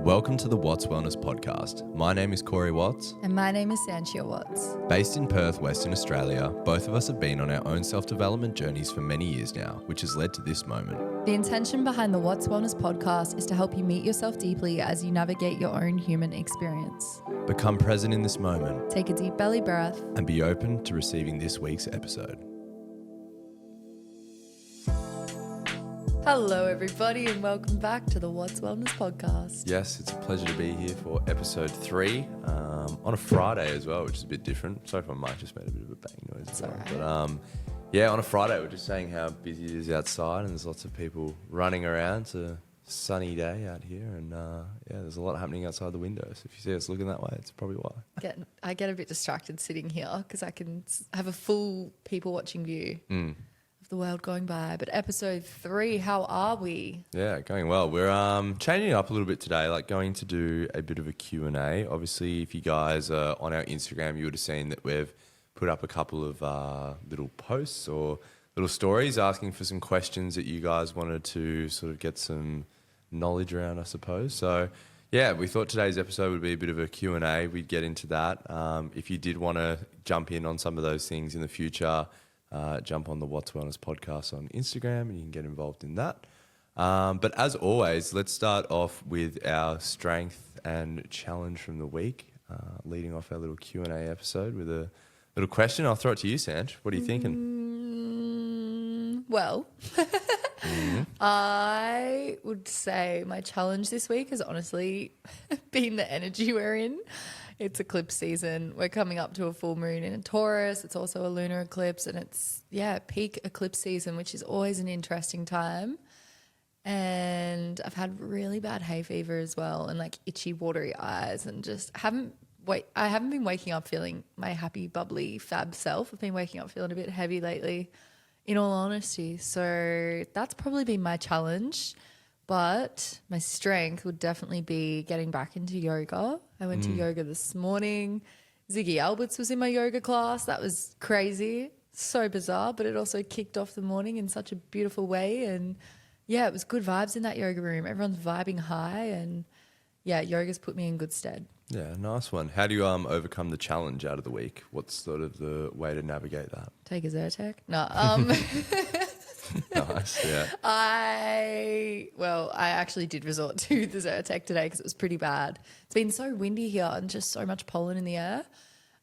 Welcome to the Watts Wellness Podcast. My name is Corey Watts. And my name is Sanchia Watts. Based in Perth, Western Australia, both of us have been on our own self-development journeys for many years now, which has led to this moment. The intention behind the Watts Wellness Podcast is to help you meet yourself deeply as you navigate your own human experience. Become present in this moment. Take a deep belly breath. And be open to receiving this week's episode. Hello, everybody, and welcome back to the Watts Wellness Podcast. Yes, it's a pleasure to be here for episode 3 on a Friday as well, which is a bit different. Sorry if my mic just made a bit of a bang noise. It's all right. But yeah, on a Friday, we're just saying how busy it is outside, and there's lots of people running around. It's a sunny day out here, and yeah, there's a lot happening outside the window. So if you see us looking that way, it's probably why. I get a bit distracted sitting here because I can have a full people watching view. Of the world going by. But episode 3, how are we? Yeah, going well. We're changing it up a little bit today, like going to do a bit of a Q&A. Obviously, if you guys are on our Instagram, you would have seen that we've put up a couple of little posts or little stories asking for some questions that you guys wanted to sort of get some knowledge around, I suppose. So yeah, we thought today's episode would be a bit of a Q&A. We'd get into that. If you did want to jump in on some of those things in the future, jump on the Watts Wellness Podcast on Instagram and you can get involved in that. But as always, let's start off with our strength and challenge from the week, leading off our little Q&A episode with a little question. I'll throw it to you, Sanch. What are you thinking? Well, I would say my challenge this week has honestly been the energy we're in. It's eclipse season. We're coming up to a full moon in Taurus. It's also a lunar eclipse, and it's, peak eclipse season, which is always an interesting time. And I've had really bad hay fever as well, and like itchy, watery eyes, and just I haven't been waking up feeling my happy, bubbly, fab self. I've been waking up feeling a bit heavy lately, in all honesty. So that's probably been my challenge. But my strength would definitely be getting back into yoga. I went to yoga this morning. Ziggy Alberts was in my yoga class. That was crazy, so bizarre, but it also kicked off the morning in such a beautiful way. And yeah, it was good vibes in that yoga room. Everyone's vibing high, and yeah, yoga's put me in good stead. Yeah, nice one. How do you overcome the challenge out of the week? What's sort of the way to navigate that? Take a Zyrtec? No. Nice, yeah. I actually did resort to the Zyrtec today because it was pretty bad. It's been so windy here and just so much pollen in the air.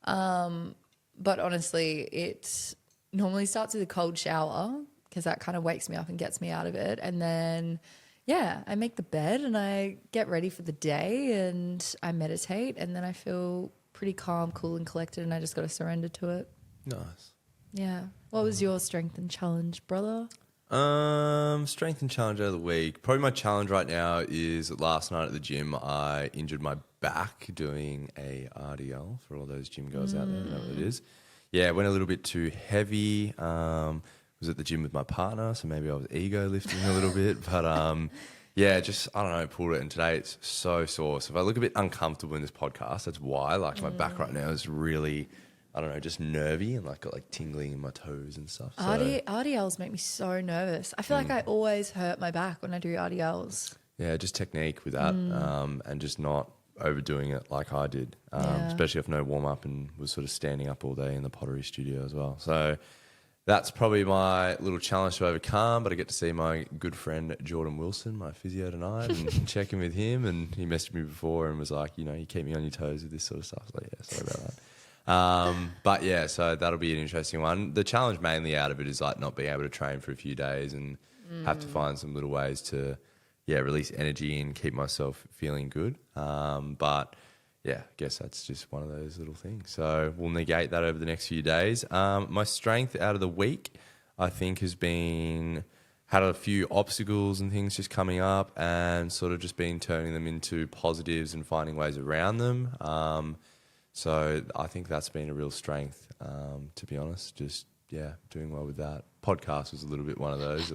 But honestly, it normally starts with a cold shower because that kind of wakes me up and gets me out of it. And then, I make the bed and I get ready for the day and I meditate, and then I feel pretty calm, cool and collected, and I just got to surrender to it. Nice. Yeah. What was your strength and challenge, brother? Strength and challenge out of the week. Probably my challenge right now is last night at the gym, I injured my back doing a RDL for all those gym goers out there. You know what it is. Yeah, went a little bit too heavy. Was at the gym with my partner, so maybe I was ego lifting a little bit. But pulled it. And today it's so sore. So if I look a bit uncomfortable in this podcast, that's why. Like my back right now is really, just nervy and got tingling in my toes and stuff. So. RDLs make me so nervous. I feel like I always hurt my back when I do RDLs. Yeah, just technique with that and just not overdoing it like I did, especially if no warm-up and was sort of standing up all day in the pottery studio as well. So that's probably my little challenge to overcome, but I get to see my good friend Jordan Wilson, my physio tonight, and check in with him, and he messaged me before and was like, you keep me on your toes with this sort of stuff. I was like, yeah, sorry about that. So that'll be an interesting one. The challenge mainly out of it is not being able to train for a few days and have to find some little ways to, release energy and keep myself feeling good. But I guess that's just one of those little things. So we'll negate that over the next few days. My strength out of the week, I think, has been had a few obstacles and things just coming up and sort of just been turning them into positives and finding ways around them. So I think that's been a real strength, to be honest. Just, doing well with that. Podcast was a little bit one of those,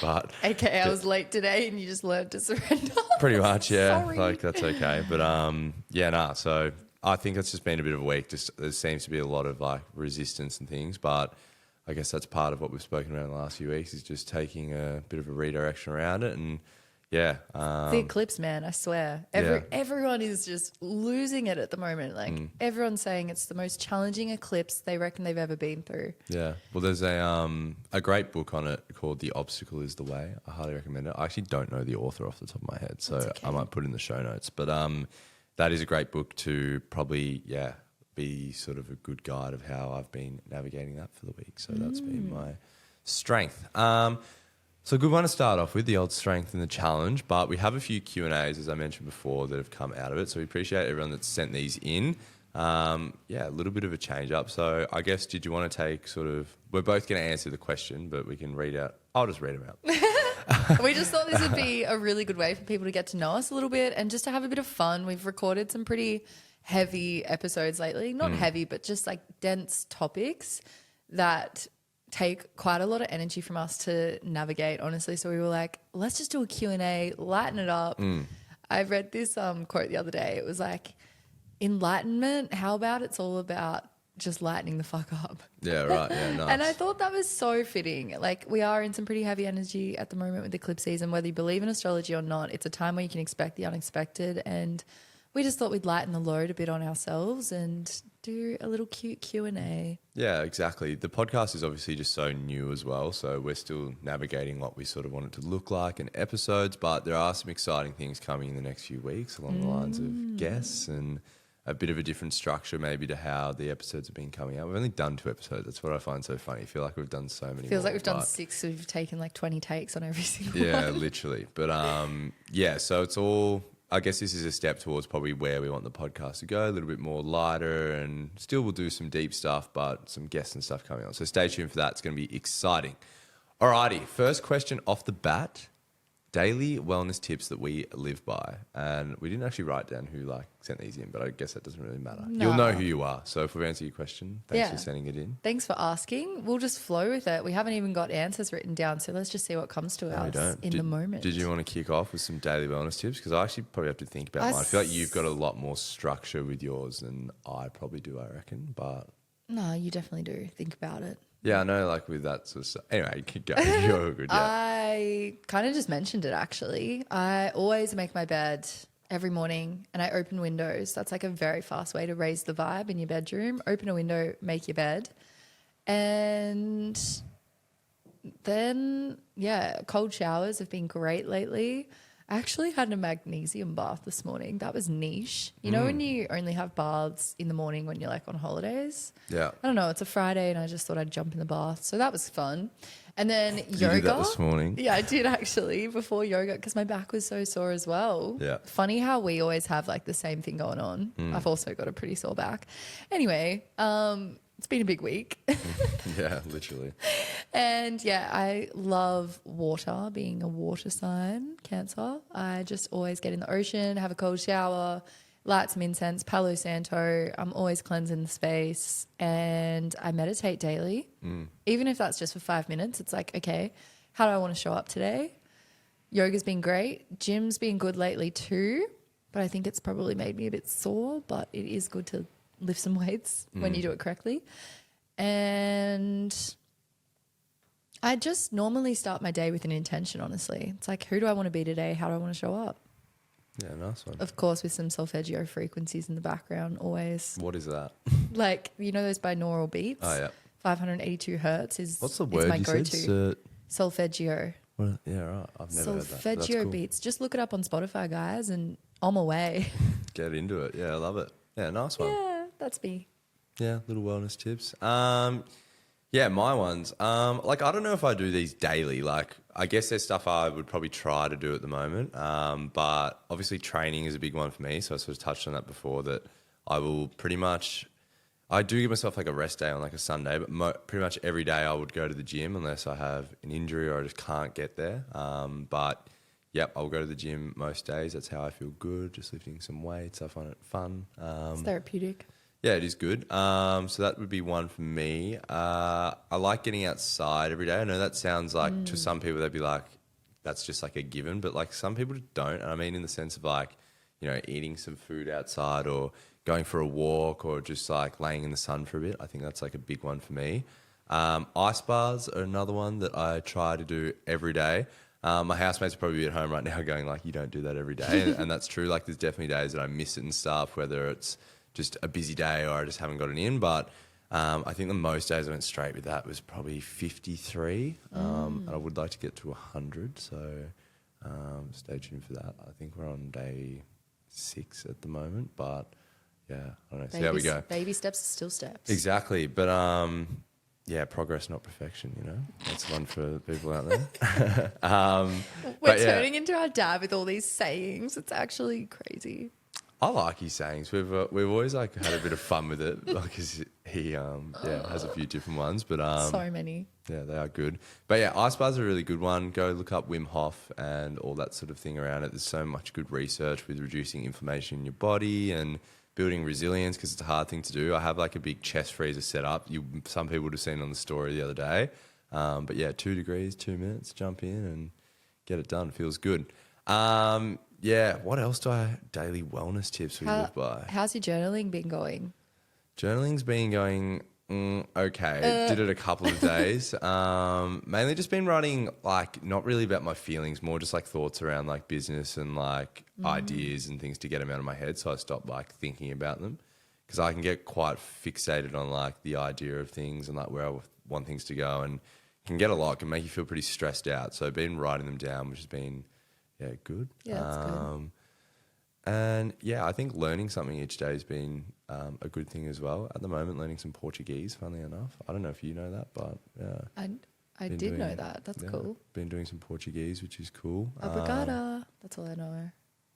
but... AKA I was late today and you just learned to surrender. Pretty much, yeah. Sorry. That's okay. But, so I think it's just been a bit of a week. Just there seems to be a lot of, resistance and things, but I guess that's part of what we've spoken about in the last few weeks is just taking a bit of a redirection around it and, Yeah. The eclipse, man, I swear. Everyone is just losing it at the moment. Like everyone's saying it's the most challenging eclipse they reckon they've ever been through. Yeah. Well, there's a great book on it called The Obstacle is the Way. I highly recommend it. I actually don't know the author off the top of my head, so I might put it in the show notes. But that is a great book to probably, be sort of a good guide of how I've been navigating that for the week. So that's been my strength. So a good one to start off with, the old strength and the challenge, but we have a few Q&As, as I mentioned before, that have come out of it. So we appreciate everyone that's sent these in. A little bit of a change up. So I guess, did you want to take we're both going to answer the question, but we can I'll just read them out. We just thought this would be a really good way for people to get to know us a little bit and just to have a bit of fun. We've recorded some pretty heavy episodes lately. Not heavy, but just like dense topics that take quite a lot of energy from us to navigate, honestly. So we were like, let's just do a Q&A, lighten it up. I read this quote the other day. It was like, enlightenment, how about it's all about just lightening the fuck up? Yeah, right. Yeah, nice. And I thought that was so fitting. Like, we are in some pretty heavy energy at the moment with the eclipse season. Whether you believe in astrology or not, it's a time where you can expect the unexpected. And we just thought we'd lighten the load a bit on ourselves and do a little cute Q&A. Yeah, exactly. The podcast is obviously just so new as well, so we're still navigating what we sort of want it to look like in episodes, but there are some exciting things coming in the next few weeks along the lines of guests and a bit of a different structure maybe to how the episodes have been coming out. We've only done 2 episodes. That's what I find so funny. I feel like we've done so many Feels more, like we've done 6, so we've taken like 20 takes on every single one. Yeah, literally. But so it's all... I guess this is a step towards probably where we want the podcast to go, a little bit more lighter, and still we'll do some deep stuff, but some guests and stuff coming on. So stay tuned for that. It's going to be exciting. Alrighty, first question off the bat, daily wellness tips that we live by. And we didn't actually write down who sent these in, but I guess that doesn't really matter. No. You'll know who you are. So if we've answered your question, thanks for sending it in. Thanks for asking. We'll just flow with it. We haven't even got answers written down, so let's just see what comes to us in the moment. Did you want to kick off with some daily wellness tips? Because I actually probably have to think about mine. I feel like you've got a lot more structure with yours than I probably do, I reckon. But no, you definitely do. Think about it. Yeah, I know, with that sort of stuff. Anyway, you keep going. You're good, yeah. I kind of just mentioned it, actually. I always make my bed every morning and I open windows. That's like a very fast way to raise the vibe in your bedroom. Open a window, make your bed. And then, cold showers have been great lately. I actually had a magnesium bath this morning. That was niche. You know when you only have baths in the morning when you're on holidays? Yeah. I don't know. It's a Friday and I just thought I'd jump in the bath. So that was fun. And then yoga. You did that this morning? Yeah, I did actually before yoga because my back was so sore as well. Yeah. Funny how we always have the same thing going on. I've also got a pretty sore back. Anyway, it's been a big week. Yeah, literally. And I love water, being a water sign, Cancer. I just always get in the ocean, have a cold shower, light some incense, Palo Santo. I'm always cleansing the space and I meditate daily. Even if that's just for 5 minutes, it's okay, how do I want to show up today? Yoga's been great. Gym's been good lately too, but I think it's probably made me a bit sore, but it is good to lift some weights when you do it correctly. And I just normally start my day with an intention, honestly. It's who do I want to be today? How do I want to show up? Yeah, nice one. Of course, with some solfeggio frequencies in the background, always. What is that? Those binaural beats? Oh, yeah. 582 hertz is What's the word my you go-to. said? Solfeggio. Well, yeah, right. I've never heard that. Solfeggio Cool. beats. Just look it up on Spotify, guys, and on my way. Get into it. Yeah, I love it. Yeah, nice one. Yeah, that's me. Yeah, little wellness tips. My ones. I don't know if I do these daily. I guess there's stuff I would probably try to do at the moment. But obviously training is a big one for me. So I sort of touched on that before, that I will pretty much, I do give myself a rest day on a Sunday, but pretty much every day I would go to the gym unless I have an injury or I just can't get there. But I'll go to the gym most days. That's how I feel good, just lifting some weights. I find it fun. It's therapeutic. Yeah, it is good. So that would be one for me. I like getting outside every day. I know that sounds to some people, they'd be that's just a given, but some people don't. And I mean in the sense of eating some food outside or going for a walk or just laying in the sun for a bit. I think that's a big one for me. Ice baths are another one that I try to do every day. My housemates are probably at home right now going like, you don't do that every day. And that's true. Like there's definitely days that I miss it and stuff, whether it's just a busy day or I just haven't got it in. But I think the most days I went straight with that was probably 53. And I would like to get to 100. So stay tuned for that. I think we're on day 6 at the moment, but yeah, I don't know. See how we go. Baby steps are still steps. Exactly. But yeah, progress, not perfection, you know? That's one for people out there. We're turning into our dad with all these sayings. It's actually crazy. I like his sayings. We've always like had a bit of fun with it because he has a few different ones, but so many. Yeah, they are good. But yeah, ice bars are a really good one. Go look up Wim Hof and all that sort of thing around it. There's so much good research with reducing inflammation in your body and building resilience because it's a hard thing to do. I have like a big chest freezer set up. Some people would have seen on the story the other day. But yeah, 2 degrees, 2 minutes, jump in and get it done. Feels good. Yeah, what else daily wellness tips we live by? How's your journaling been going? Journaling's been going okay. Did it a couple of days. Mainly just been writing like not really about my feelings, more just like thoughts around like business and like ideas and things to get them out of my head. So I stopped like thinking about them because I can get quite fixated on like the idea of things and like where I want things to go and can get a lot, can make you feel pretty stressed out. So I've been writing them down, which has been good. Yeah, that's good. And yeah, I think learning something each day has been a good thing as well. At the moment, learning some Portuguese, funnily enough. I don't know if you know that, but yeah. I did know that. That's cool. Been doing some Portuguese, which is cool. Obrigada. That's all I know.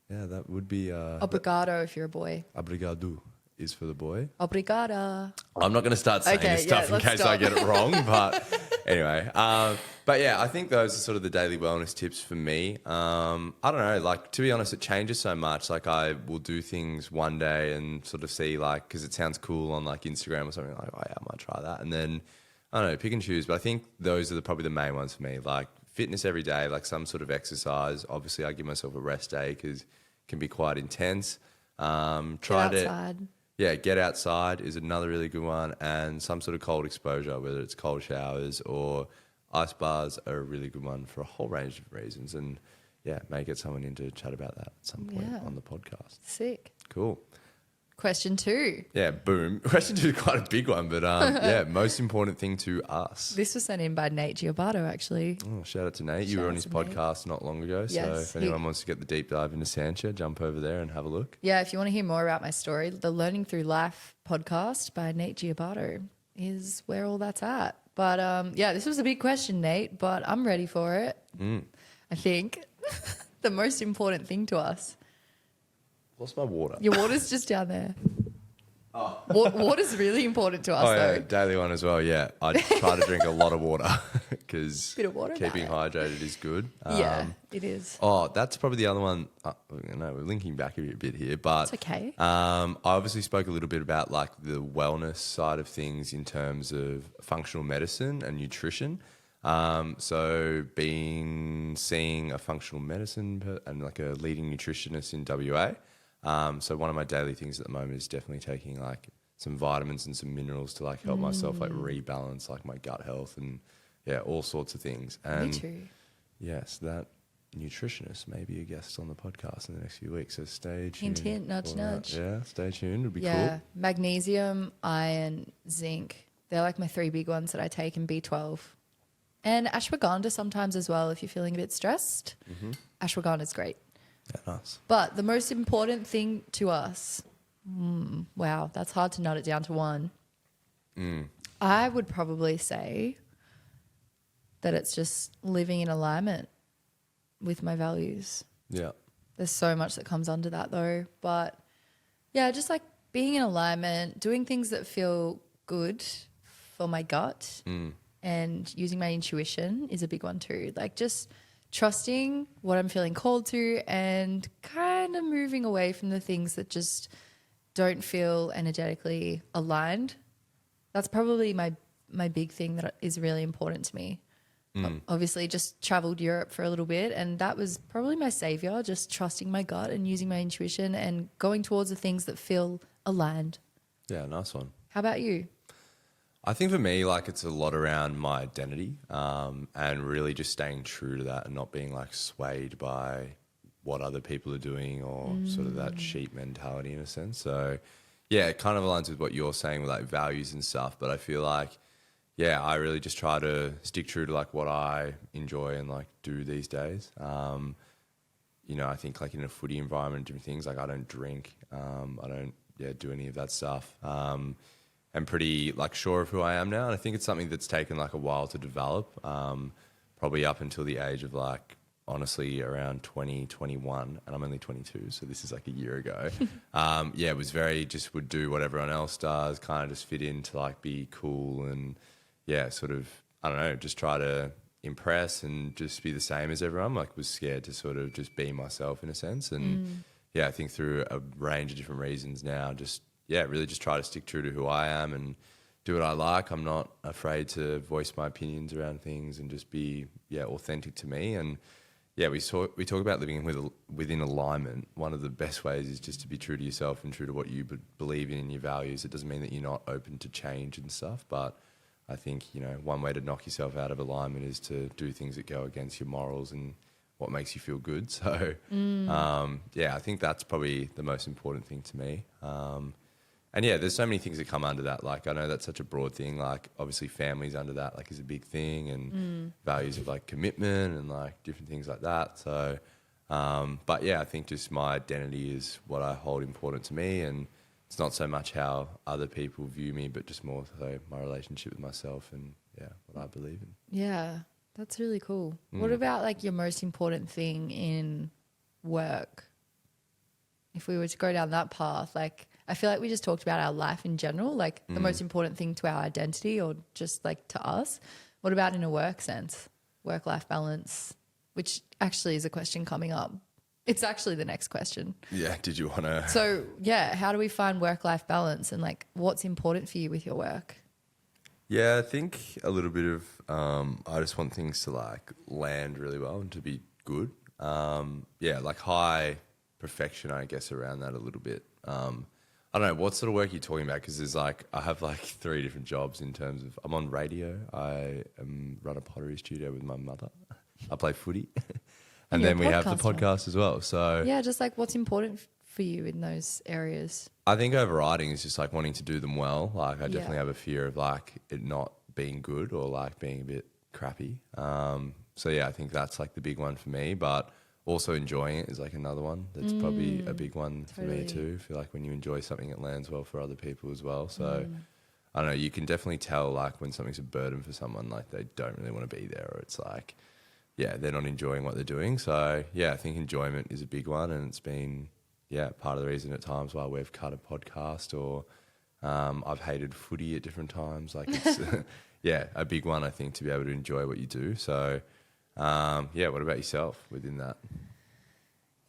Yeah, that would be... Obrigado if you're a boy. Obrigado is for the boy. Obrigada. I'm not going to start saying this stuff in case I get it wrong, but anyway. But yeah, I think those are sort of the daily wellness tips for me. I don't know, like to be honest, it changes so much. Like I will do things one day and sort of see like, because it sounds cool on like Instagram or something like, oh yeah, I might try that. And then, I don't know, pick and choose. But I think those are probably the main ones for me. Like fitness every day, like some sort of exercise. Obviously I give myself a rest day because it can be quite intense. Get outside. Yeah, get outside is another really good one, and some sort of cold exposure, whether it's cold showers or ice bars are a really good one for a whole range of reasons. And yeah, may get someone in to chat about that at some point on the podcast. Sick. Cool. Question 2. Yeah, boom. Question 2 is quite a big one, but yeah, most important thing to us. This was sent in by Nate Giabato, actually. Oh, shout out to Nate. You were on his podcast not long ago. Yes, so if anyone wants to get the deep dive into Sanchia, jump over there and have a look. Yeah, if you want to hear more about my story, the Learning Through Life podcast by Nate Giabato is where all that's at. But yeah, this was a big question, Nate, but I'm ready for it. I think the most important thing to us. Lost my water. Your water's just down there. Oh. Water's really important to us, though. Daily one as well, yeah. I try to drink a lot of water because keeping hydrated is good. Yeah, it is. Oh, that's probably the other one. No, we're linking back a bit here, but it's okay. I obviously spoke a little bit about like the wellness side of things in terms of functional medicine and nutrition. So seeing a functional medicine and like a leading nutritionist in WA. So one of my daily things at the moment is definitely taking like some vitamins and some minerals to like help myself like rebalance like my gut health and all sorts of things. And me too. Yes, that nutritionist may be a guest on the podcast in the next few weeks. So stay tuned. Hint, hint, nudge, nudge. Yeah, stay tuned. It'll be cool. Yeah, magnesium, iron, zinc. They're like my 3 big ones that I take, and B12. And ashwagandha sometimes as well if you're feeling a bit stressed. Ashwagandha is great. Yeah, nice. But the most important thing to us, wow, that's hard to nut it down to one. I would probably say that it's just living in alignment with my values. Yeah. There's so much that comes under that though. But yeah, just like being in alignment, doing things that feel good for my gut and using my intuition is a big one too. Like just trusting what I'm feeling called to and kind of moving away from the things that just don't feel energetically aligned. That's probably my big thing that is really important to me. Obviously just traveled Europe for a little bit, and that was probably my savior, just trusting my gut and using my intuition and going towards the things that feel aligned. Yeah, nice one. How about you? I think for me, like it's a lot around my identity, and really just staying true to that and not being like swayed by what other people are doing or sort of that sheep mentality in a sense. So yeah, it kind of aligns with what you're saying with like values and stuff. But I feel like, yeah, I really just try to stick true to like what I enjoy and like do these days. You know, I think like in a footy environment, different things, like I don't drink, I don't do any of that stuff. I'm pretty like sure of who I am now, and I think it's something that's taken like a while to develop. Probably up until the age of like honestly around 2021, and I'm only 22, so this is like a year ago. It was very just would do what everyone else does, kind of just fit in to like be cool and sort of I don't know, just try to impress and just be the same as everyone. Like was scared to sort of just be myself in a sense, and I think through a range of different reasons now, just really just try to stick true to who I am and do what I like. I'm not afraid to voice my opinions around things and just be authentic to me. And we talk about living within alignment. One of the best ways is just to be true to yourself and true to what you believe in and your values. It doesn't mean that you're not open to change and stuff, but I think one way to knock yourself out of alignment is to do things that go against your morals and what makes you feel good. So I think that's probably the most important thing to me. And there's so many things that come under that. Like I know that's such a broad thing. Like obviously families under that like is a big thing, and values of like commitment and like different things like that. So, I think just my identity is what I hold important to me, and it's not so much how other people view me, but just more so my relationship with myself and what I believe in. Yeah, that's really cool. What about like your most important thing in work? If we were to go down that path, like I feel like we just talked about our life in general, like the most important thing to our identity or just like to us. What about in a work sense, work-life balance, which actually is a question coming up. It's actually the next question. Yeah, did you want to? So how do we find work-life balance and like what's important for you with your work? Yeah, I think a little bit of I just want things to like land really well and to be good. Like high perfection, I guess, around that a little bit. I don't know, what sort of work are you talking about? Because there's like, I have like 3 different jobs in terms of, I'm on radio, I run a pottery studio with my mother, I play footy, and then we have the podcast as well. So just like what's important for you in those areas? I think overriding is just like wanting to do them well. Like I definitely have a fear of like it not being good or like being a bit crappy. I think that's like the big one for me, but also enjoying it is like another one. That's probably a big one for me too. I feel like when you enjoy something, it lands well for other people as well. So I don't know, you can definitely tell like when something's a burden for someone, like they don't really want to be there, or it's like, they're not enjoying what they're doing. So I think enjoyment is a big one, and it's been, part of the reason at times why we've cut a podcast, or I've hated footy at different times. Like it's, a big one, I think, to be able to enjoy what you do. So what about yourself within that?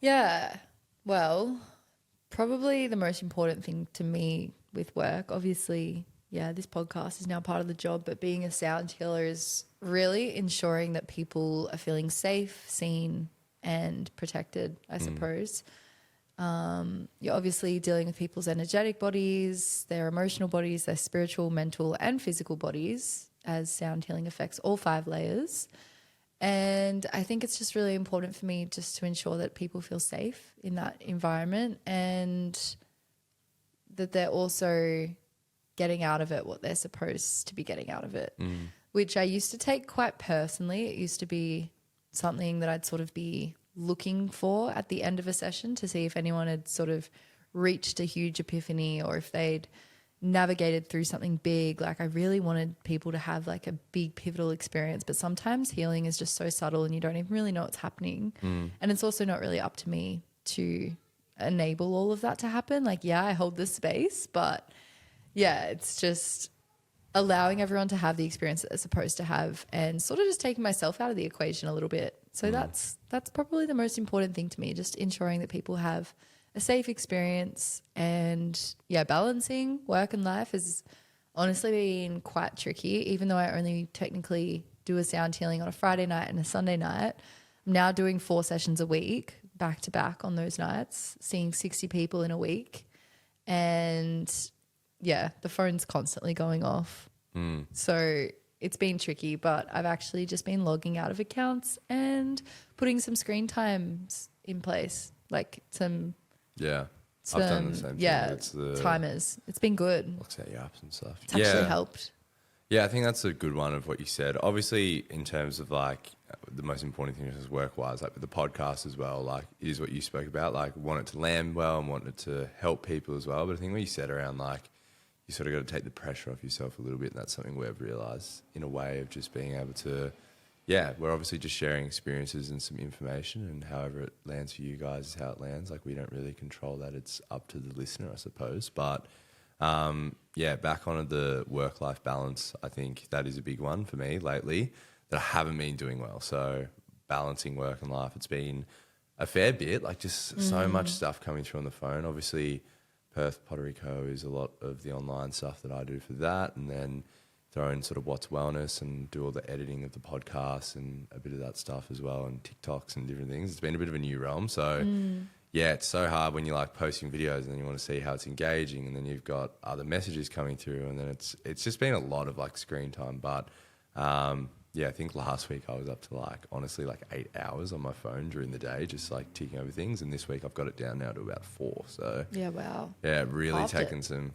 Yeah, well, probably the most important thing to me with work, obviously, this podcast is now part of the job, but being a sound healer is really ensuring that people are feeling safe, seen and protected, I suppose. You're obviously dealing with people's energetic bodies, their emotional bodies, their spiritual, mental and physical bodies, as sound healing affects all 5 layers. And I think it's just really important for me just to ensure that people feel safe in that environment, and that they're also getting out of it what they're supposed to be getting out of it, which I used to take quite personally. It used to be something that I'd sort of be looking for at the end of a session to see if anyone had sort of reached a huge epiphany or if they'd navigated through something big. Like I really wanted people to have like a big pivotal experience, but sometimes healing is just so subtle and you don't even really know what's happening. And it's also not really up to me to enable all of that to happen. Like, I hold this space, but it's just allowing everyone to have the experience that they're supposed to have, and sort of just taking myself out of the equation a little bit. So that's probably the most important thing to me, just ensuring that people have a safe experience. And balancing work and life has honestly been quite tricky, even though I only technically do a sound healing on a Friday night and a Sunday night. I'm now doing 4 sessions a week, back to back on those nights, seeing 60 people in a week. And the phone's constantly going off. So it's been tricky, but I've actually just been logging out of accounts and putting some screen times in place, like some Yeah. I've done the same thing. It's the timers. It's been good. looks at your apps and stuff. It's actually helped. Yeah, I think that's a good one of what you said. Obviously, in terms of like the most important thing is work-wise, like with the podcast as well, like it is what you spoke about, like want it to land well and want it to help people as well. But I think what you said around like you sort of got to take the pressure off yourself a little bit, and that's something we've realised in a way of just being able to, we're obviously just sharing experiences and some information, and however it lands for you guys is how it lands. Like we don't really control that. It's up to the listener, I suppose. But back on the work-life balance, I think that is a big one for me lately that I haven't been doing well. So balancing work and life, it's been a fair bit, like just so much stuff coming through on the phone. Obviously, Perth Pottery Co. is a lot of the online stuff that I do for that, and then throw in sort of What's Wellness and do all the editing of the podcasts and a bit of that stuff as well, and TikToks and different things. It's been a bit of a new realm. So it's so hard when you're like posting videos and then you want to see how it's engaging, and then you've got other messages coming through, and then it's just been a lot of like screen time. But I think last week I was up to like honestly like 8 hours on my phone during the day, just like ticking over things. And this week I've got it down now to about 4. So wow. Yeah, really taking some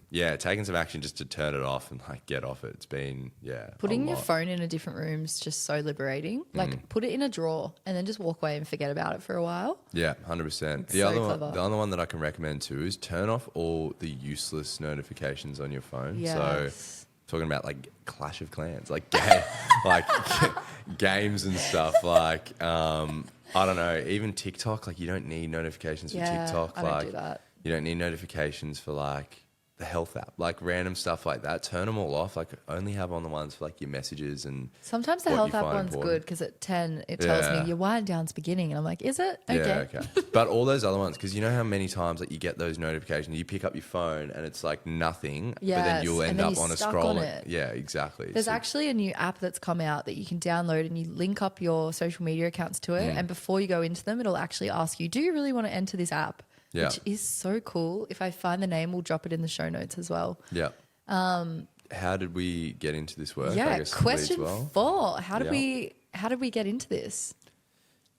action just to turn it off and like get off it. It's been putting your phone in a different room is just so liberating. Like put it in a drawer and then just walk away and forget about it for a while. Yeah, 100%. The other one that I can recommend too is turn off all the useless notifications on your phone. Yes. So talking about like Clash of Clans, like games and stuff. Like I don't know, even TikTok. Like you don't need notifications for TikTok. I don't do that. You don't need notifications for like the health app, like random stuff like that. Turn them all off. Like only have on the ones for like your messages and. Sometimes the health app one's good because at 10 it tells me your wind down's beginning, and I'm like, is it? Okay. Yeah, okay. But all those other ones, because you know how many times like you get those notifications, you pick up your phone and it's like nothing, but then you'll end up on a scroll. Yeah, exactly. There's actually a new app that's come out that you can download, and you link up your social media accounts to it, and before you go into them, it'll actually ask you, do you really want to enter this app? Yeah. Which is so cool. If I find the name, we'll drop it in the show notes as well. Yeah. How did we get into this work? Yeah, question 4. How did we get into this?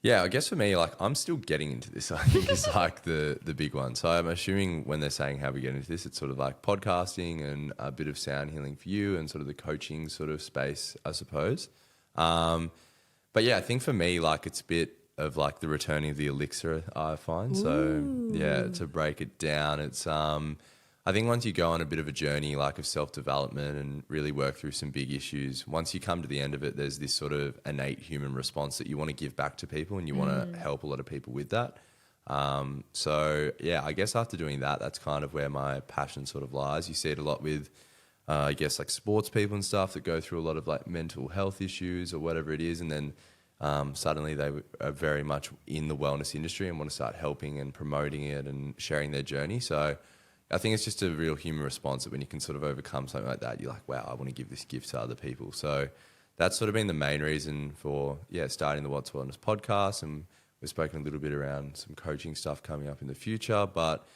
Yeah, I guess for me, like I'm still getting into this. I think is like the big one. So I'm assuming when they're saying how we get into this, it's sort of like podcasting and a bit of sound healing for you and sort of the coaching sort of space, I suppose. But yeah, I think for me, like it's a bit of like the returning of the elixir, I find. So to break it down, it's I think once you go on a bit of a journey like of self-development and really work through some big issues, once you come to the end of it, there's this sort of innate human response that you want to give back to people, and you want to help a lot of people with that. I guess after doing that, that's kind of where my passion sort of lies. You see it a lot with I guess like sports people and stuff that go through a lot of like mental health issues or whatever it is, and then suddenly they are very much in the wellness industry and want to start helping and promoting it and sharing their journey. So I think it's just a real human response that when you can sort of overcome something like that, you're like, wow, I want to give this gift to other people. So that's sort of been the main reason for, starting the What's Wellness podcast. And we've spoken a little bit around some coaching stuff coming up in the future. But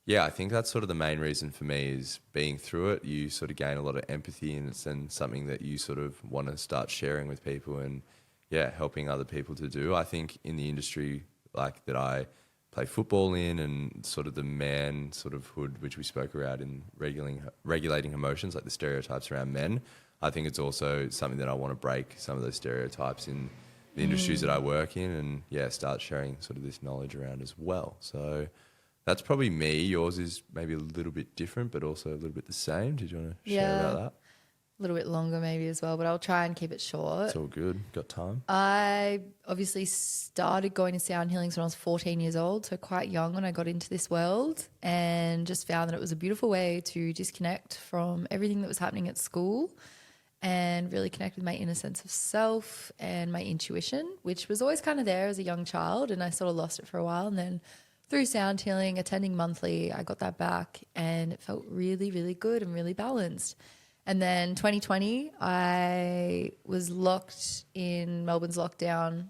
I think that's sort of the main reason for me is being through it. You sort of gain a lot of empathy, and it's then something that you sort of want to start sharing with people and helping other people to do. I think in the industry like that I play football in, and sort of the man sort of hood, which we spoke around in regulating emotions, like the stereotypes around men, I think it's also something that I want to break some of those stereotypes in the industries that I work in, and start sharing sort of this knowledge around as well. So that's probably me. Yours is maybe a little bit different, but also a little bit the same. Did you want to share about that? A little bit longer maybe as well, but I'll try and keep it short. It's all good. Got time? I obviously started going to sound healings when I was 14 years old, so quite young when I got into this world, and just found that it was a beautiful way to disconnect from everything that was happening at school and really connect with my inner sense of self and my intuition, which was always kind of there as a young child, and I sort of lost it for a while. And then through sound healing, attending monthly, I got that back, and it felt really, really good and really balanced. And then 2020, I was locked in Melbourne's lockdown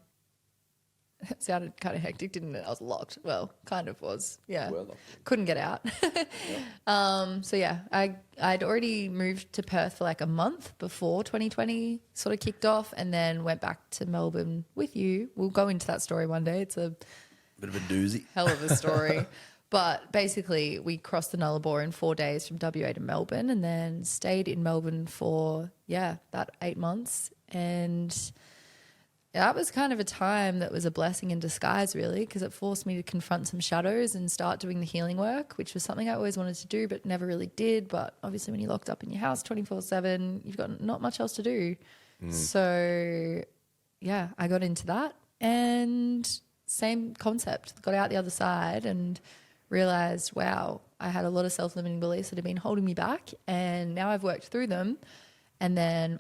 It sounded kind of hectic, didn't it? I was locked. Well, kind of was. Yeah. Well, Couldn't get out. So yeah, I'd already moved to Perth for like a month before 2020 sort of kicked off, and then went back to Melbourne with you. We'll go into that story one day. It's a bit of a doozy. hell of a story. But basically, we crossed the Nullarbor in 4 days from WA to Melbourne, and then stayed in Melbourne for, about 8 months. And that was kind of a time that was a blessing in disguise, really, because it forced me to confront some shadows and start doing the healing work, which was something I always wanted to do but never really did. But obviously when you're locked up in your house 24/7, you've got not much else to do. So, I got into that, and same concept, got out the other side and realised, wow, I had a lot of self-limiting beliefs that had been holding me back, and now I've worked through them. And then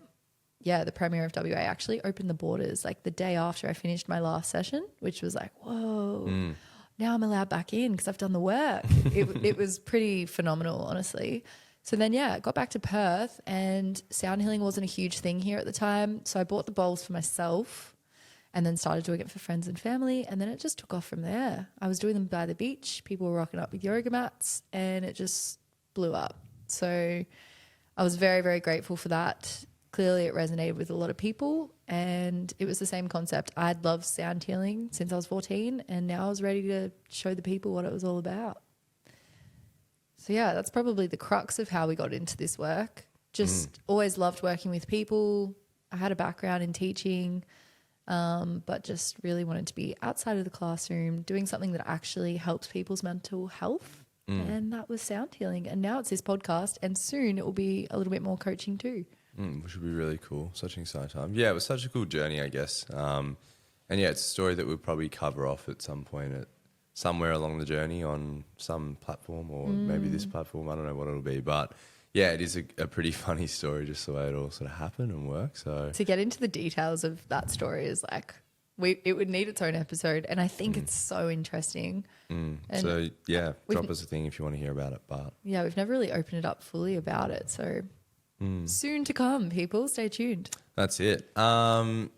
the Premier of WA actually opened the borders like the day after I finished my last session, which was like, whoa, now I'm allowed back in because I've done the work. It was pretty phenomenal, honestly. So then, got back to Perth, and sound healing wasn't a huge thing here at the time. So I bought the bowls for myself and then started doing it for friends and family. And then it just took off from there. I was doing them by the beach. People were rocking up with yoga mats, and it just blew up. So I was very, very grateful for that. Clearly it resonated with a lot of people, and it was the same concept. I'd loved sound healing since I was 14, and now I was ready to show the people what it was all about. So that's probably the crux of how we got into this work. Just always loved working with people. I had a background in teaching, but just really wanted to be outside of the classroom, doing something that actually helps people's mental health. And that was sound healing. And now it's this podcast, and soon it will be a little bit more coaching too. Which would be really cool. Such an exciting time. Yeah, it was such a cool journey, I guess. And it's a story that we'll probably cover off at some point somewhere along the journey on some platform, or maybe this platform. I don't know what it'll be. But it is a pretty funny story, just the way it all sort of happened and worked. So to get into the details of that story is like, it would need its own episode. And I think it's so interesting. So drop us a thing if you want to hear about it. But we've never really opened it up fully about it. So soon to come, people. Stay tuned. That's it. So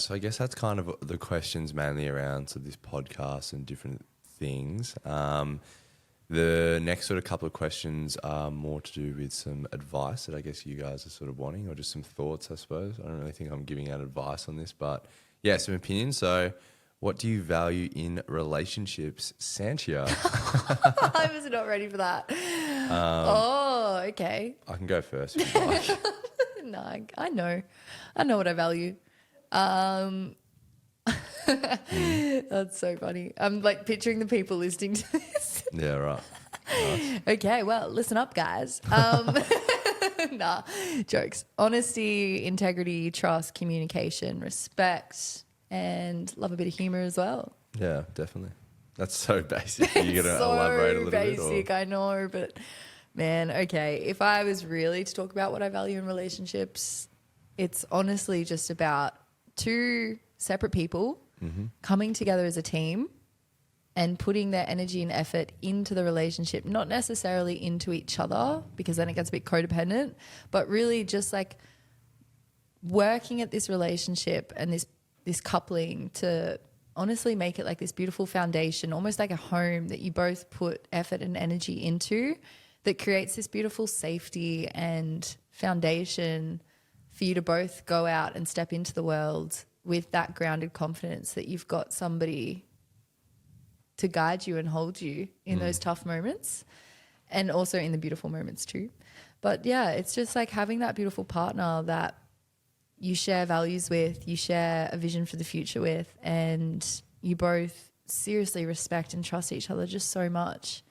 I guess that's kind of the questions mainly around this podcast and different things. The next sort of couple of questions are more to do with some advice that I guess you guys are sort of wanting, or just some thoughts, I suppose. I don't really think I'm giving out advice on this, but some opinions. So what do you value in relationships, Sanchia? I was not ready for that. Okay. I can go first if you like. No, I know what I value. That's so funny. I'm like picturing the people listening to this. Yeah, right. Nice. Okay, well, listen up, guys. Nah, jokes. Honesty, integrity, trust, communication, respect, and love a bit of humor as well. Yeah, definitely. That's so basic. Are you going to elaborate a little bit? So basic, I know, but man, okay. If I was really to talk about what I value in relationships, it's honestly just about two separate people coming together as a team and putting their energy and effort into the relationship, not necessarily into each other, because then it gets a bit codependent, but really just like working at this relationship and this coupling to honestly make it like this beautiful foundation, almost like a home that you both put effort and energy into, that creates this beautiful safety and foundation for you to both go out and step into the world with that grounded confidence that you've got somebody to guide you and hold you in those tough moments, and also in the beautiful moments too. But it's just like having that beautiful partner that you share values with, you share a vision for the future with, and you both seriously respect and trust each other just so much.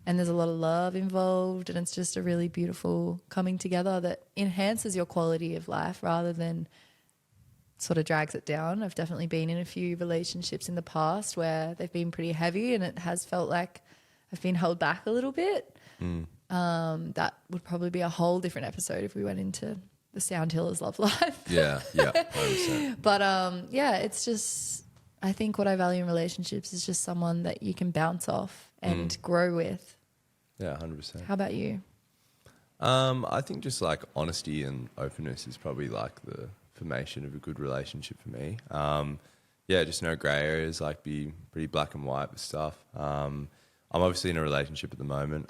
And there's a lot of love involved, and it's just a really beautiful coming together that enhances your quality of life rather than sort of drags it down. I've definitely been in a few relationships in the past where they've been pretty heavy, and it has felt like I've been held back a little bit. That would probably be a whole different episode if we went into the sound healer's love life. Yeah, 100%. But it's just, I think what I value in relationships is just someone that you can bounce off and grow with. Yeah, 100%. How about you? I think just like honesty and openness is probably like the formation of a good relationship for me. yeah, just no grey areas, like be pretty black and white with stuff. I'm obviously in a relationship at the moment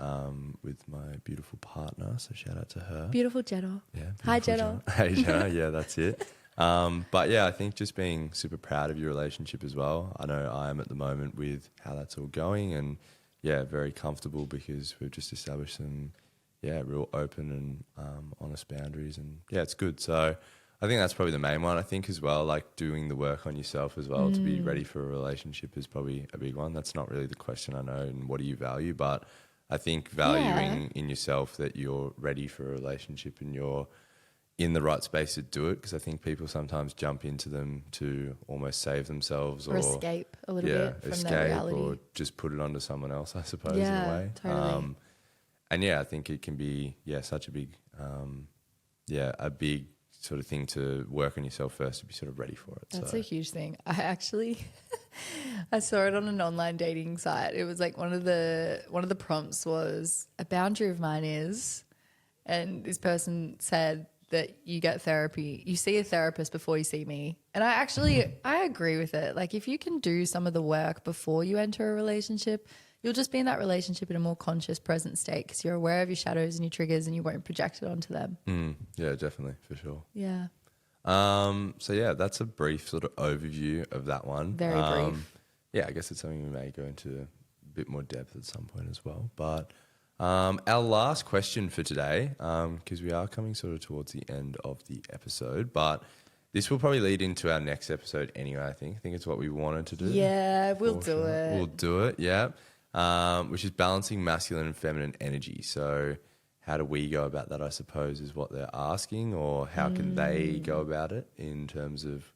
with my beautiful partner, so shout out to her. Beautiful Jenna. Yeah. Hi, Jenna. Hey, Jenna. Yeah, that's it. But yeah, I think just being super proud of your relationship as well. I know I am at the moment with how that's all going, and yeah, very comfortable because we've just established some, real open and honest boundaries, and yeah, it's good. So I think that's probably the main one. I think as well, like doing the work on yourself as well to be ready for a relationship is probably a big one. That's not really the question, I know, and what do you value? But I think valuing in yourself that you're ready for a relationship and you're in the right space to do it, because I think people sometimes jump into them to almost save themselves or escape a little bit from their reality. Or just put it onto someone else, I suppose, in Yeah, a way. totally. And yeah, I think it can be, such a big, a big sort of thing to work on yourself first to be sort of ready for it. That's a huge thing. I actually, I saw it on an online dating site. It was like one of the prompts was, a boundary of mine is, and this person said that you get therapy, you see a therapist before you see me. And I agree with it. Like if you can do some of the work before you enter a relationship, you'll just be in that relationship in a more conscious, present state because you're aware of your shadows and your triggers and you won't project it onto them. Yeah, definitely, for sure. Yeah. So yeah, that's a brief sort of overview of that one. Very brief. Yeah, I guess it's something we may go into a bit more depth at some point as well. But our last question for today, because we are coming sort of towards the end of the episode, but this will probably lead into our next episode anyway, I think. I think it's what we wanted to do. Yeah, we'll do it. We'll do it, yeah. Which is balancing masculine and feminine energy. So how do we go about that, I suppose, is what they're asking, or how can they go about it in terms of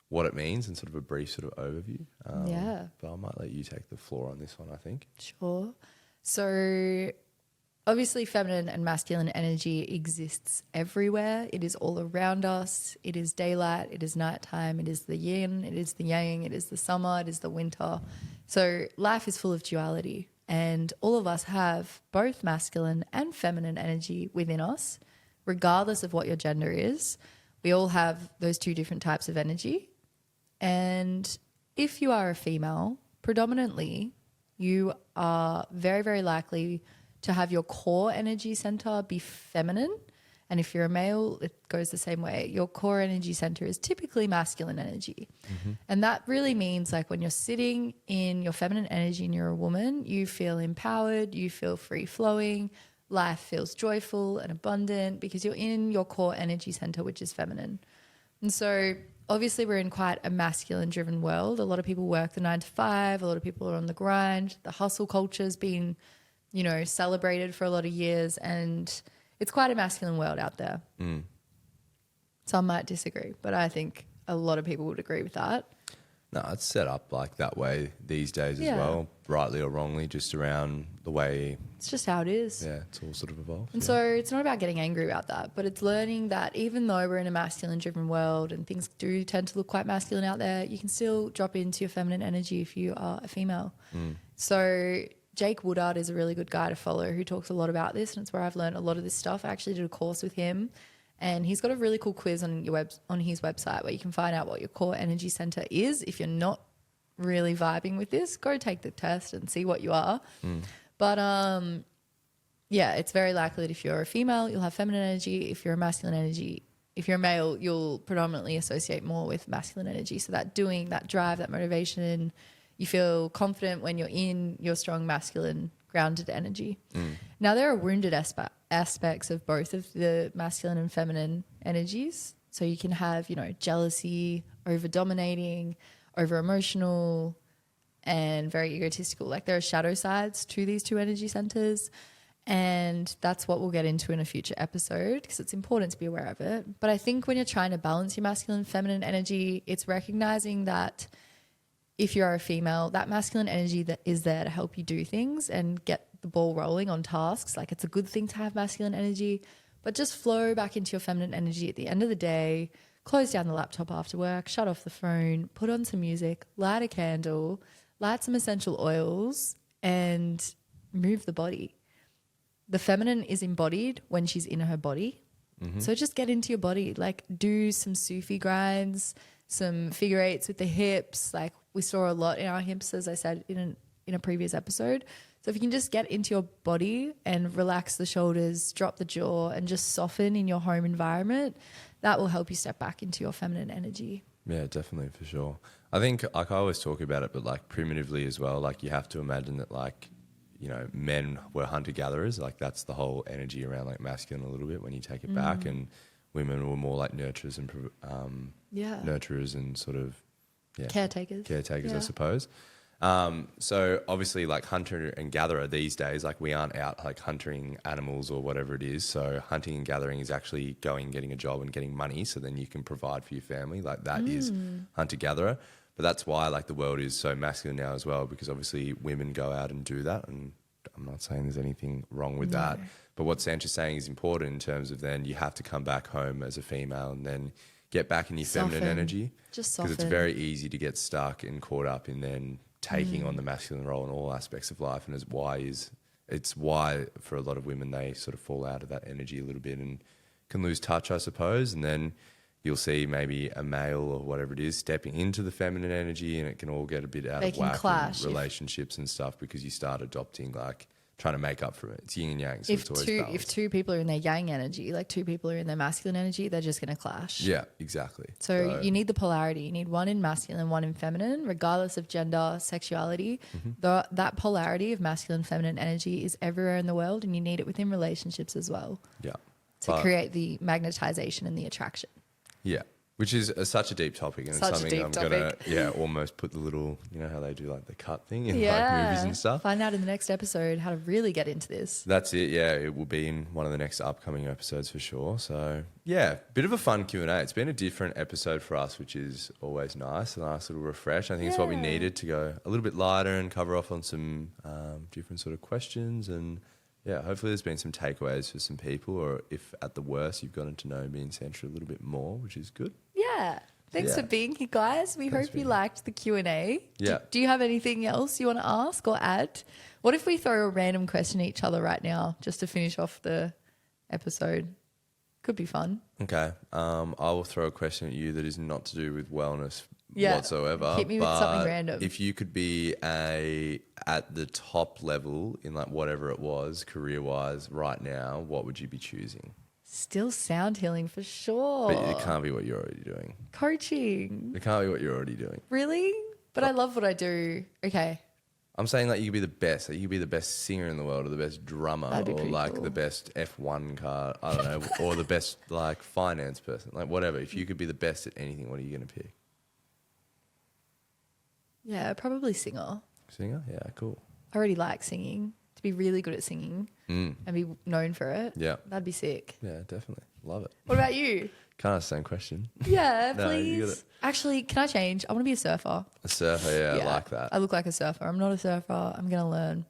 what it means and sort of a brief sort of overview. But I might let you take the floor on this one, I think. Sure. So obviously feminine and masculine energy exists everywhere. It is all around us. It is daylight. It is nighttime. It is the yin. It is the yang. It is the summer. It is the winter. So life is full of duality, and all of us have both masculine and feminine energy within us, regardless of what your gender is. We all have those two different types of energy. And if you are a female, predominantly, you are very, very likely to have your core energy center be feminine. And if you're a male, it goes the same way. Your core energy center is typically masculine energy. And that really means like when you're sitting in your feminine energy and you're a woman, you feel empowered, you feel free flowing, life feels joyful and abundant because you're in your core energy center, which is feminine. And so obviously we're in quite a masculine driven world. A lot of people work the 9 to 5. A lot of people are on the grind. The hustle culture's been, celebrated for a lot of years, and it's quite a masculine world out there. Some might disagree, but I think a lot of people would agree with that. No, it's set up like that way these days as well, rightly or wrongly, just around the way. It's just how it is. Yeah, it's all sort of evolved. And so it's not about getting angry about that, but it's learning that even though we're in a masculine-driven world and things do tend to look quite masculine out there, you can still drop into your feminine energy if you are a female. So Jake Woodard is a really good guy to follow who talks a lot about this, and it's where I've learned a lot of this stuff. I actually did a course with him, and he's got a really cool quiz on his website where you can find out what your core energy center is. If you're not really vibing with this, go take the test and see what you are. But it's very likely that if you're a female, you'll have feminine energy. If you're a masculine energy, if you're a male, you'll predominantly associate more with masculine energy. So that doing, that drive, that motivation, you feel confident when you're in your strong masculine grounded energy. Now there are wounded aspects of both of the masculine and feminine energies. So you can have, jealousy, over dominating, over emotional, and very egotistical. Like there are shadow sides to these two energy centers. And that's what we'll get into in a future episode because it's important to be aware of it. But I think when you're trying to balance your masculine and feminine energy, it's recognizing that if you're a female, that masculine energy that is there to help you do things and get the ball rolling on tasks. Like it's a good thing to have masculine energy, but just flow back into your feminine energy at the end of the day, close down the laptop after work, shut off the phone, put on some music, light a candle, light some essential oils and move the body. The feminine is embodied when she's in her body. So just get into your body, like do some Sufi grinds, some figure eights with the hips. Like we saw a lot in our hips, as I said in a previous episode. So if you can just get into your body and relax the shoulders, drop the jaw, and just soften in your home environment, that will help you step back into your feminine energy. Yeah, definitely, for sure. I think, like, I always talk about it, but like primitively as well, like you have to imagine that, like, you know, men were hunter-gatherers. Like that's the whole energy around like masculine a little bit when you take it back, and women were more like nurturers and nurturers and sort of caretakers, I suppose. So obviously like hunter and gatherer these days, like we aren't out like hunting animals or whatever it is. So hunting and gathering is actually going, getting a job and getting money. So then you can provide for your family. Like that is hunter gatherer. But that's why like the world is so masculine now as well, because obviously women go out and do that. And I'm not saying there's anything wrong with that. But what Sanchia's saying is important in terms of then you have to come back home as a female and then get back in your feminine energy. Just soften. Because it's very easy to get stuck and caught up in then taking on the masculine role in all aspects of life. And it's why for a lot of women they sort of fall out of that energy a little bit and can lose touch, I suppose. And then you'll see maybe a male or whatever it is stepping into the feminine energy, and it can all get a bit out of whack in relationships and stuff, because you start adopting, like, trying to make up for it. It's yin and yang, so it's always balanced. If two people are in their yang energy, like two people are in their masculine energy, they're just going to clash. Yeah, exactly. So you need the polarity. You need one in masculine and one in feminine, regardless of gender, sexuality. That polarity of masculine and feminine energy is everywhere in the world, and you need it within relationships as well. Yeah. To create the magnetization and the attraction. Yeah. Which is such a deep topic, and it's something I'm going to almost put the little, you know how they do like the cut thing in like movies and stuff. Find out in the next episode how to really get into this. That's it, yeah. It will be in one of the next upcoming episodes for sure. So, yeah, bit of a fun Q&A. It's been a different episode for us, which is always nice, a nice little refresh. I think it's what we needed to go a little bit lighter and cover off on some different sort of questions. And, yeah, hopefully there's been some takeaways for some people, or if at the worst you've gotten to know me and Sanchia a little bit more, which is good. Yeah. Thanks for being here, guys. We hope you liked the Q&A. Yeah. Do you have anything else you want to ask or add? What if we throw a random question at each other right now just to finish off the episode? Could be fun. Okay. I will throw a question at you that is not to do with wellness whatsoever. Hit me with something random. If you could be at the top level in like whatever it was, career-wise, right now, what would you be choosing? Still sound healing for sure. But it can't be what you're already doing. Coaching. It can't be what you're already doing. Really? But I love what I do. Okay. I'm saying like you could be the best. Like you could be the best singer in the world, or the best drummer, or like the best F1 car, I don't know, or the best like finance person, like whatever. If you could be the best at anything, what are you going to pick? Yeah, probably singer. Singer? Yeah, cool. I already like singing. To be really good at singing and be known for it. Yeah. That'd be sick. Yeah, definitely. Love it. What about you? Kind of the same question. Yeah, No, please. Actually, can I change? I want to be a surfer. A surfer, yeah, I like that. I look like a surfer. I'm not a surfer. I'm going to learn.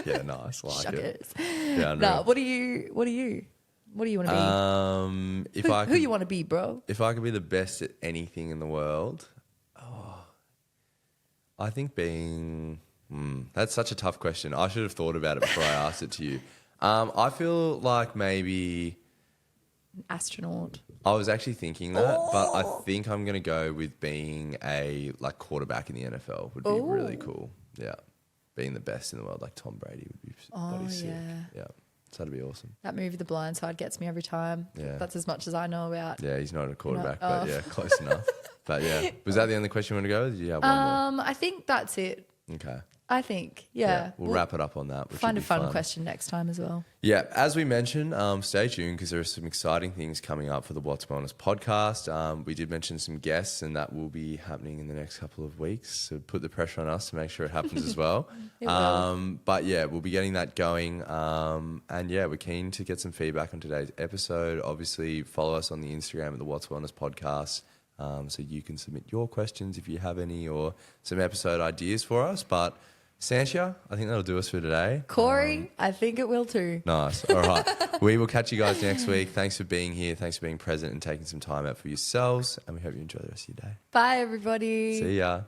Yeah, nice. Like Shuckers. it. Yeah, no, what do you want to be? Who you want to be, bro? If I could be the best at anything in the world, I think being... that's such a tough question. I should have thought about it before I asked it to you. I feel like maybe... An astronaut. I was actually thinking that, but I think I'm going to go with being a like quarterback in the NFL would be really cool. Yeah. Being the best in the world, like Tom Brady would be bloody sick. Yeah. So that'd be awesome. That movie, The Blind Side, gets me every time. Yeah. That's as much as I know about. Yeah, he's not a quarterback, but yeah, close enough. But yeah. Was that the only question you want to go with? Did you have one more? I think that's it. Okay. I think, yeah. We'll wrap it up on that. Which find a fun question next time as well. Yeah, as we mentioned, stay tuned because there are some exciting things coming up for the Watts Wellness podcast. We did mention some guests, and that will be happening in the next couple of weeks. So put the pressure on us to make sure it happens as well. But yeah, we'll be getting that going. And yeah, we're keen to get some feedback on today's episode. Obviously, follow us on the Instagram at the Watts Wellness podcast. So you can submit your questions if you have any, or some episode ideas for us. But Sanchia, I think that'll do us for today. Corey, I think it will too. Nice. All right. We will catch you guys next week. Thanks for being here. Thanks for being present and taking some time out for yourselves. And we hope you enjoy the rest of your day. Bye, everybody. See ya.